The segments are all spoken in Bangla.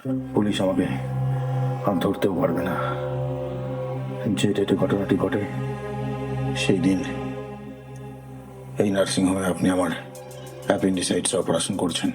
পুলিশ আমাকে আর ধরতেও পারবে না। যে ডেটে ঘটনাটি ঘটে সেই দিন এই নার্সিংহোমে আপনি আমার অ্যাপেন্ডিসাইটিস অপারেশন করছেন।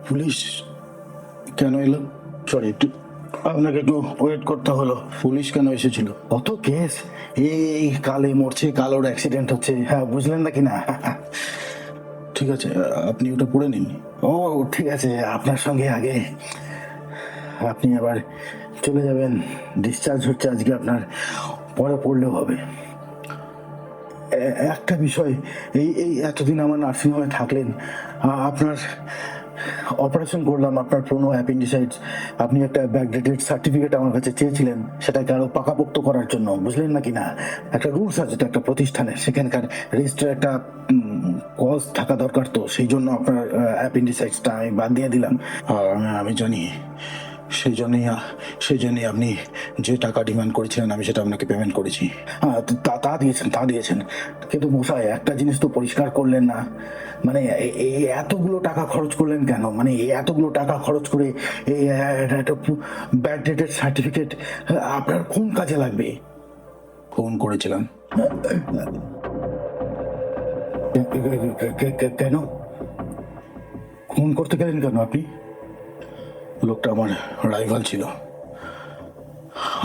পুলিশ কেন এলো? সরি, আপনাকে একটু ওয়েট করতে হলো। পুলিশ কেন এসেছিল? অত কেস, এই কালে মরছে, কালোর অ্যাক্সিডেন্ট হচ্ছে, হ্যাঁ বুঝলেন নাকি না? ঠিক আছে, আপনি ওটা পড়ে নিন। ও ঠিক আছে, আপনার সঙ্গে আগে আপনি আবার চলে যাবেন, ডিসচার্জ হচ্ছে আজকে আপনার, পরে পড়লেও হবে। একটা বিষয়, এই এই এতদিন আমার নার্সিংহোমে থাকলেন, আপনার অপারেশন করলাম, আপনার পুরনো অ্যাপেন্ডিসাইটিস, আপনি একটা ব্যাকডেটেড সার্টিফিকেট আমার কাছে চেয়েছিলেন, সেটাকে আরো পাকাপোক্ত করার জন্য, বুঝলেন নাকি না? একটা রুলস আছে তো একটা প্রতিষ্ঠানের, সেখানকার রেজিস্টার একটা কজ থাকা দরকার, তো সেই জন্য আপনার অ্যাপেন্ডিসাইটিসটা আমি বাদ দিয়ে দিলাম। আর আমি জানি, সেই জন্যই আপনি যে টাকা ডিমান্ড করেছিলেন আমি সেটা আপনাকে পেমেন্ট করেছি। হ্যাঁ, তা দিয়েছেন, কিন্তু মশাই একটা জিনিস তো পরিষ্কার করলেন না, মানে এই এতগুলো টাকা খরচ করলেন কেন? মানে এই এতগুলো টাকা খরচ করে এই একটা ব্যাড ডেটেড সার্টিফিকেট আপনার কোন কাজে লাগবে? ফোন করেছিলাম। কেন ফোন করতে গেলেন কেন আপনি? লোকটা আমার রাইভাল ছিল,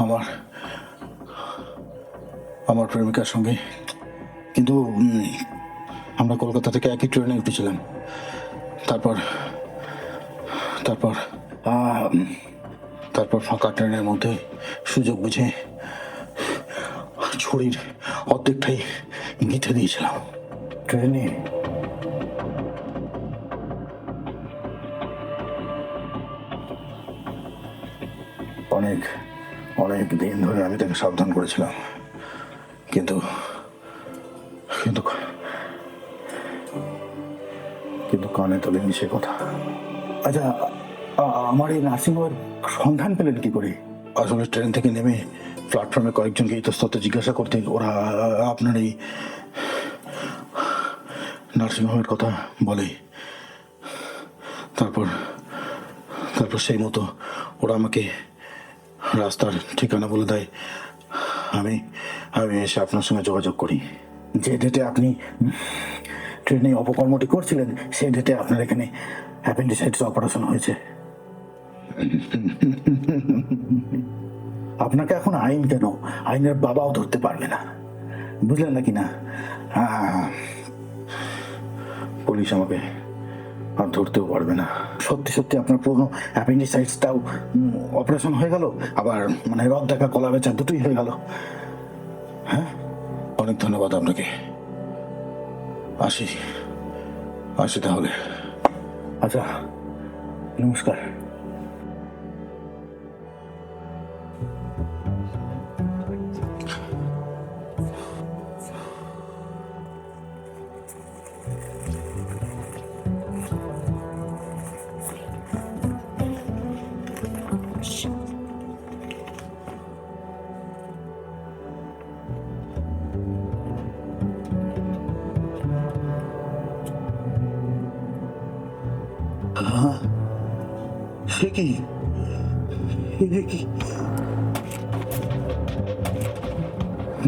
আমার আমার প্রেমিকার সঙ্গে, কিন্তু আমরা কলকাতা থেকে একই ট্রেনে উঠেছিলাম। তারপর তারপর তারপর ফাঁকা ট্রেনের মধ্যে সুযোগ বুঝে ছড়ির অর্ধেকটাই গেঁথে দিয়েছিলাম ট্রেনে। অনেক অনেক দিন ধরে আমি তাকে সাবধান করেছিলাম, কিন্তু কিন্তু কিন্তু কানে তোলেনি সে কথা। আচ্ছা, আমার এই নার্সিংহোমের সন্ধান পেলেন কি করে? আসলে ট্রেন থেকে নেমে প্ল্যাটফর্মে কয়েকজনকে ইতস্তত জিজ্ঞাসা করতে ওরা আপনার এই নার্সিংহোমের কথা বলে। তারপর তারপর সেই মতো ওরা আমাকে রাস্তার ঠিকানা বলে দেয়। আমি আমি এসে আপনার সঙ্গে যোগাযোগ করি। যে ডেটে আপনি ট্রেনে অপকর্মটি করছিলেন সেই ডেটে আপনার এখানে অ্যাপেন্ডিসাইটিস অপারেশন হয়েছে। আপনাকে এখন আইন কেন, আইনের বাবাও ধরতে পারবে না, বুঝলেন নাকি না? পুলিশ আমাকে আর ধরতেও পারবে না। সত্যি সত্যি আপনার পুরনো অ্যাপেন্ডিসাইটিসটাও অপারেশন হয়ে গেল, আবার মানে রদ দেখা কলা বেচা দুটোই হয়ে গেল। হ্যাঁ, অনেক ধন্যবাদ আপনাকে। আসি আসি তাহলে। আচ্ছা, নমস্কার। সে কি,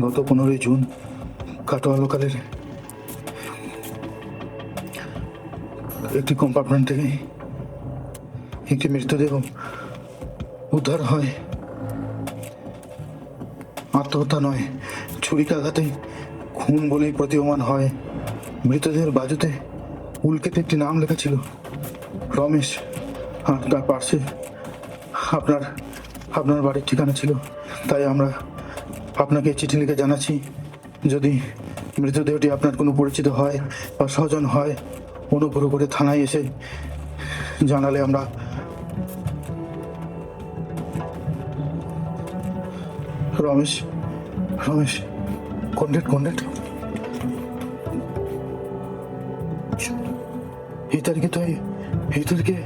গত 15 জুন কাটোয়া লোকালের একটি কম্পার্টমেন্ট থেকে একটি মৃতদেহ উদ্ধার হয়। আত্মহত্যা নয়, ছুরিকাঘাতে খুন বলেই প্রতীয়মান হয়। মৃতদেহের বাজুতে উল্কেতে একটি নাম লেখা ছিল, রমেশ। আর তার পাশে আপনার বাড়ির ঠিকানা ছিল। তাই আমরা আপনাকে চিঠি লিখে জানাচ্ছি, যদি মৃতদেহটি আপনার কোনো পরিচিত হয় বা স্বজন হয়, অনুগ্রহ করে থানায় এসে জানালে আমরা। রমেশ, রমেশ, কন্ডেক্ট এই তারিখে তো এই তারিখে